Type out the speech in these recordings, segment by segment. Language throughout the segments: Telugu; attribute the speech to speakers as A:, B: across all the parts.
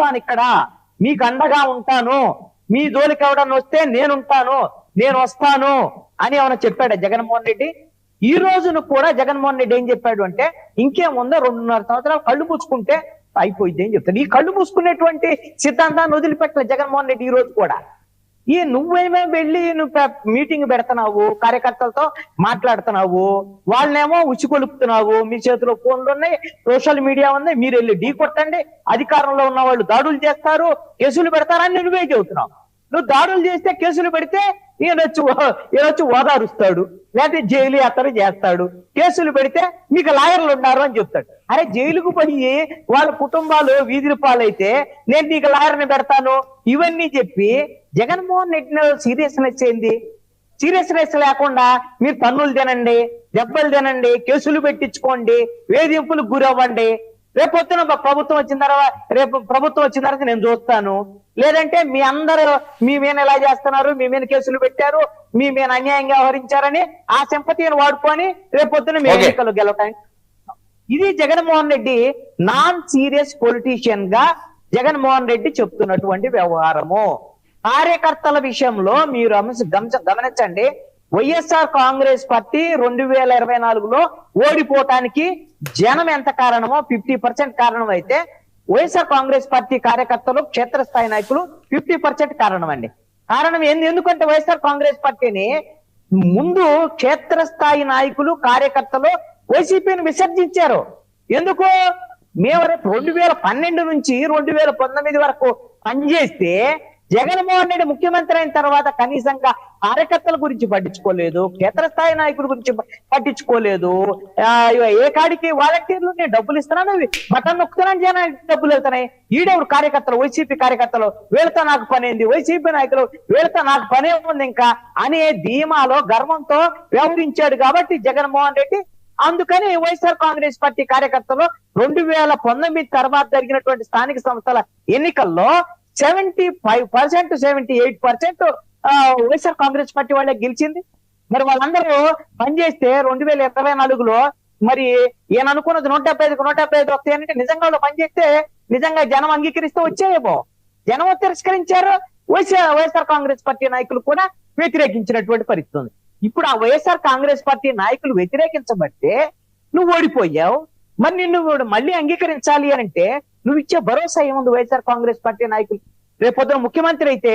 A: ఉంటాను, ఇక్కడ మీకు అండగా ఉంటాను, మీ జోలికి ఎవడన్నా వస్తే నేనుంటాను, నేను వస్తాను అని ఏమైనా చెప్పాడు జగన్మోహన్ రెడ్డి? ఈ రోజును కూడా జగన్మోహన్ రెడ్డి ఏం చెప్పాడు అంటే, ఇంకేముందో 2.5 సంవత్సరాలు కళ్ళు పూసుకుంటే అయిపోయింది అని చెప్తాడు. ఈ కళ్ళు పూసుకునేటువంటి సిద్ధాంతాన్ని వదిలిపెట్టలే జగన్మోహన్ రెడ్డి ఈ రోజు కూడా. నువ్వేమేం వెళ్ళి నువ్వు మీటింగ్ పెడుతున్నావు, కార్యకర్తలతో మాట్లాడుతున్నావు, వాళ్ళనేమో ఉచ్చి కొలుపుతున్నావు, మీ చేతిలో ఫోన్లు ఉన్నాయి, సోషల్ మీడియా ఉంది, మీరు వెళ్ళి ఢీ కొట్టండి, అధికారంలో ఉన్న వాళ్ళు దాడులు చేస్తారు, కేసులు పెడతారని నువ్వే చెబుతున్నావు. నువ్వు దాడులు చేస్తే, కేసులు పెడితే ఈయనొచ్చి ఓదారుస్తాడు, లేకపోతే జైలు యాత్ర చేస్తాడు. కేసులు పెడితే మీకు లాయర్లు ఉన్నారు అని చెప్తాడు. అరే జైలుకు పోయి వాళ్ళ కుటుంబాలు వీధుల పాలైతే నేను నీకు లాయర్ని పెడతాను ఇవన్నీ చెప్పి జగన్మోహన్ రెడ్డి సీరియస్నెస్ ఏంది? సీరియస్నెస్ లేకుండా మీరు పన్నులు తినండి, దెబ్బలు తినండి, కేసులు పెట్టించుకోండి, వేధింపులకు గురవ్వండి, రేపొద్దున ప్రభుత్వం వచ్చిన తర్వాత నేను చూస్తాను, లేదంటే మీ అందరూ మీ మీద ఎలా చేస్తున్నారు, మీ మీద కేసులు పెట్టారు, మీ మీద అన్యాయంగా వ్యవహరించారని ఆ సింపతిని వాడుకొని రేపొద్దున మీ ఎన్నికలు గెలవటానికి. ఇది Jaganmohan Reddy non serious politician గా జగన్మోహన్ రెడ్డి చెప్తున్నటువంటి వ్యవహారము. కార్యకర్తల విషయంలో మీరు గమనించండి. వైఎస్ఆర్ కాంగ్రెస్ పార్టీ 2024లో ఓడిపోవటానికి జనం ఎంత కారణమో 50% కారణం అయితే, వైఎస్ఆర్ కాంగ్రెస్ పార్టీ కార్యకర్తలు, క్షేత్రస్థాయి నాయకులు 50% కారణం అండి. కారణం ఎందుకంటే వైఎస్ఆర్ కాంగ్రెస్ పార్టీని ముందు క్షేత్రస్థాయి నాయకులు, కార్యకర్తలు వైసీపీని విసర్జించారు. ఎందుకు? మేము 2012 నుంచి 2019 వరకు పనిచేస్తే జగన్మోహన్ రెడ్డి ముఖ్యమంత్రి అయిన తర్వాత కనీసంగా కార్యకర్తల గురించి పట్టించుకోలేదు, క్షేత్రస్థాయి నాయకుల గురించి పట్టించుకోలేదు. ఏ కాడికి వాలంటీర్లు నేను డబ్బులు ఇస్తున్నాను, బటన్ నొక్కుతున్నాను, జనానికి డబ్బులు వెళ్తున్నాయి. ఈడెవరు కార్యకర్తలు, వైసీపీ కార్యకర్తలు, వీళ్ళతో నాకు పనేంది, వైసీపీ నాయకులు వీళ్ళతో నాకు పనే ఉంది ఇంకా అనే ధీమాలో గర్వంతో వ్యవహరించాడు కాబట్టి జగన్మోహన్ రెడ్డి. అందుకని వైఎస్ఆర్ కాంగ్రెస్ పార్టీ కార్యకర్తలు 2019 తర్వాత జరిగినటువంటి స్థానిక సంస్థల ఎన్నికల్లో 75%, 78% వైఎస్ఆర్ కాంగ్రెస్ పార్టీ వాళ్ళే గెలిచింది. మరి వాళ్ళందరూ పనిచేస్తే 2024లో మరి ఈయన అనుకున్నది 175 వస్తాయంటే నిజంగా వాళ్ళు పనిచేస్తే నిజంగా జనం అంగీకరిస్తే వచ్చేయేమో. జనం తిరస్కరించారు, వైఎస్ఆర్ కాంగ్రెస్ పార్టీ నాయకులు కూడా వ్యతిరేకించినటువంటి పరిస్థితి ఉంది. ఇప్పుడు ఆ వైఎస్ఆర్ కాంగ్రెస్ పార్టీ నాయకులు వ్యతిరేకించబట్టే నువ్వు ఓడిపోయావు. మరి నిన్ను మళ్ళీ అంగీకరించాలి అంటే నువ్వు ఇచ్చే భరోసా ఏముంది వైఎస్ఆర్ కాంగ్రెస్ పార్టీ నాయకులు? రేపొద్దున ముఖ్యమంత్రి అయితే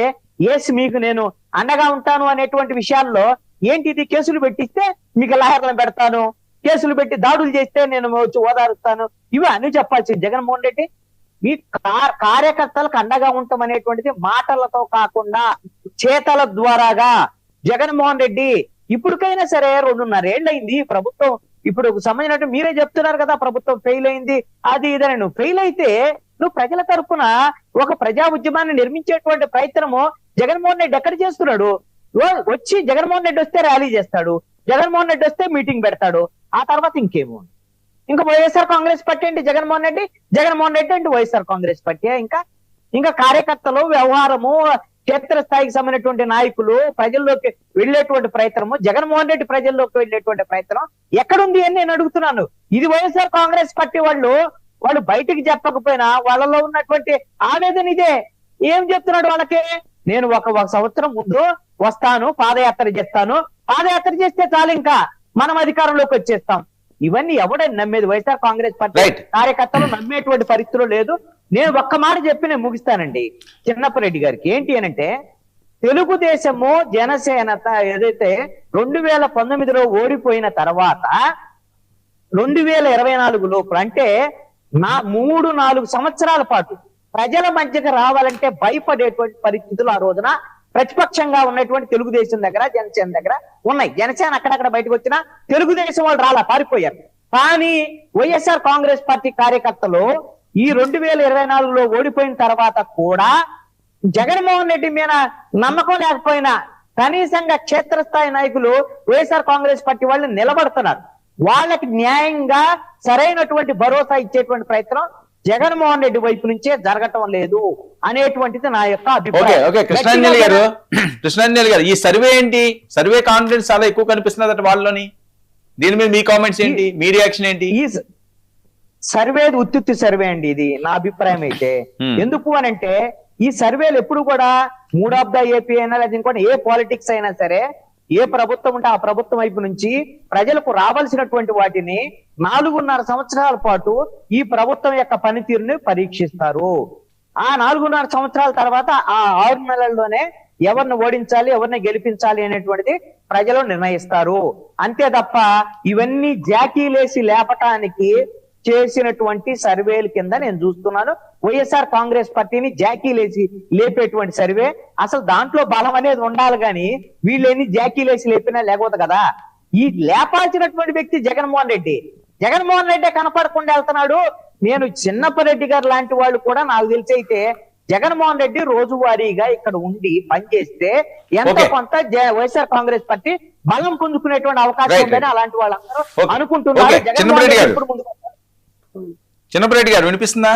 A: మీకు నేను అండగా ఉంటాను అనేటువంటి విషయాల్లో ఏంటిది? కేసులు పెట్టిస్తే మీకు లాయర్లను పెడతాను, కేసులు పెట్టి దాడులు చేస్తే నేను వచ్చి ఓదారుస్తాను, ఇవి అని చెప్పాల్సింది జగన్మోహన్ రెడ్డి. మీ కార్యకర్తలకు అండగా ఉంటాం అనేటువంటిది మాటలతో కాకుండా చేతల ద్వారాగా జగన్మోహన్ రెడ్డి ఇప్పటికైనా సరే 2.5 ఏళ్ళు అయింది ప్రభుత్వం. ఇప్పుడు సంబంధించినట్టు మీరే చెప్తున్నారు కదా, ప్రభుత్వం ఫెయిల్ అయింది అది ఇదని. నువ్వు ఫెయిల్ అయితే నువ్వు ప్రజల తరఫున ఒక ప్రజా ఉద్యమాన్ని నిర్మించేటువంటి ప్రయత్నము జగన్మోహన్ రెడ్డి ఎక్కడ చేస్తున్నాడు? వచ్చి జగన్మోహన్ రెడ్డి వస్తే ర్యాలీ చేస్తాడు, జగన్మోహన్ రెడ్డి వస్తే మీటింగ్ పెడతాడు, ఆ తర్వాత ఇంకేమో. ఇంకా వైఎస్ఆర్ కాంగ్రెస్ పార్టీ అంటే జగన్మోహన్ రెడ్డి అంటే వైఎస్ఆర్ కాంగ్రెస్ పార్టీ. ఇంకా కార్యకర్తలు వ్యవహారము, క్షేత్రస్థాయికి సంబంధించినటువంటి నాయకులు ప్రజల్లోకి వెళ్లేటువంటి ప్రయత్నము, జగన్మోహన్ రెడ్డి ప్రజల్లోకి వెళ్లేటువంటి ప్రయత్నం ఎక్కడుంది అని నేను అడుగుతున్నాను. ఇది వైఎస్ఆర్ కాంగ్రెస్ పార్టీ వాళ్ళు బయటికి చెప్పకపోయినా వాళ్ళలో ఉన్నటువంటి ఆవేదన ఇదే. ఏం చెప్తున్నాడు వాళ్ళకి? నేను ఒక సంవత్సరం ముందు వస్తాను, పాదయాత్ర చేస్తే చాలు, ఇంకా మనం అధికారంలోకి వచ్చేస్తాం. ఇవన్నీ ఎవడని నమ్మేది? వైఎస్ఆర్ కాంగ్రెస్ పార్టీ కార్యకర్తలు నమ్మేటువంటి పరిస్థితులు లేదు. నేను ఒక్క మాట చెప్పి నేను ముగిస్తానండి చిన్నప్పరెడ్డి గారికి. ఏంటి అనంటే, తెలుగుదేశము జనసేన ఏదైతే 2019లో ఓడిపోయిన తర్వాత 2024 లోపు అంటే 3-4 సంవత్సరాల పాటు ప్రజల మధ్యకి రావాలంటే భయపడేటువంటి పరిస్థితులు ఆ రోజున ప్రతిపక్షంగా ఉన్నటువంటి తెలుగుదేశం దగ్గర, జనసేన దగ్గర ఉన్నాయి. జనసేన అక్కడక్కడ బయటకు వచ్చినా తెలుగుదేశం వాళ్ళు రాలా, పారిపోయారు. కానీ వైఎస్ఆర్ కాంగ్రెస్ పార్టీ కార్యకర్తలు ఈ 2024లో ఓడిపోయిన తర్వాత కూడా జగన్మోహన్ రెడ్డి మీద నమ్మకం లేకపోయినా కనీసంగా క్షేత్రస్థాయి నాయకులు వైఎస్ఆర్ కాంగ్రెస్ పార్టీ వాళ్ళు నిలబడుతున్నారు. వాళ్ళకి న్యాయంగా సరైనటువంటి భరోసా ఇచ్చేటువంటి ప్రయత్నం జగన్మోహన్ రెడ్డి వైపు నుంచే జరగటం లేదు అనేటువంటిది నా యొక్క అభిప్రాయం.
B: కృష్ణాంజలి గారు, ఈ సర్వే ఏంటి? సర్వే కాన్ఫిడెన్స్ చాలా ఎక్కువ కనిపిస్తున్నదట వాళ్ళలోని. దీని మీద మీ కామెంట్స్ ఏంటి, మీ రియాక్షన్ ఏంటి?
A: సర్వేది ఉత్తుత్తి సర్వే అండి ఇది నా అభిప్రాయం అయితే. ఎందుకు అని అంటే ఈ సర్వేలు ఎప్పుడు కూడా మూడ్ ఆఫ్ ద ఏపీ అయినా లేదా ఇంకోటి ఏ పాలిటిక్స్ అయినా సరే, ఏ ప్రభుత్వం ఉంటే ఆ ప్రభుత్వం వైపు నుంచి ప్రజలకు రావాల్సినటువంటి వాటిని 4.5 సంవత్సరాల పాటు ఈ ప్రభుత్వం యొక్క పనితీరుని పరీక్షిస్తారు. ఆ 4.5 సంవత్సరాల తర్వాత ఆ 6 నెలల్లోనే ఎవరిని ఓడించాలి, ఎవరిని గెలిపించాలి అనేటువంటిది ప్రజలు నిర్ణయిస్తారు. అంతే తప్ప ఇవన్నీ జాకీలేసి లేపటానికి చేసినటువంటి సర్వేల కింద నేను చూస్తున్నాను. వైఎస్ఆర్ కాంగ్రెస్ పార్టీని జాకీలేసి లేపేటువంటి సర్వే. అసలు దాంట్లో బలం అనేది ఉండాలి కానీ వీళ్ళని జాకీలేసి లేపినా లేకపోతే కదా. ఈ లేపాల్సినటువంటి వ్యక్తి జగన్మోహన్ రెడ్డి. జగన్మోహన్ రెడ్డి కనపడకుండా వెళ్తున్నాడు. నేను చిన్నప్పరెడ్డి గారు లాంటి వాళ్ళు కూడా నాకు తెలిసి అయితే జగన్మోహన్ రెడ్డి రోజువారీగా ఇక్కడ ఉండి పనిచేస్తే ఎంతో కొంత వైఎస్ఆర్ కాంగ్రెస్ పార్టీ బలం పుంజుకునేటువంటి అవకాశం ఉందని అలాంటి వాళ్ళందరూ అనుకుంటున్నారు. జగన్మోహన్ రెడ్డి ఇప్పుడు ముందుకు
B: చిన్నప్పరెడ్డి గారు వినిపిస్తుందా?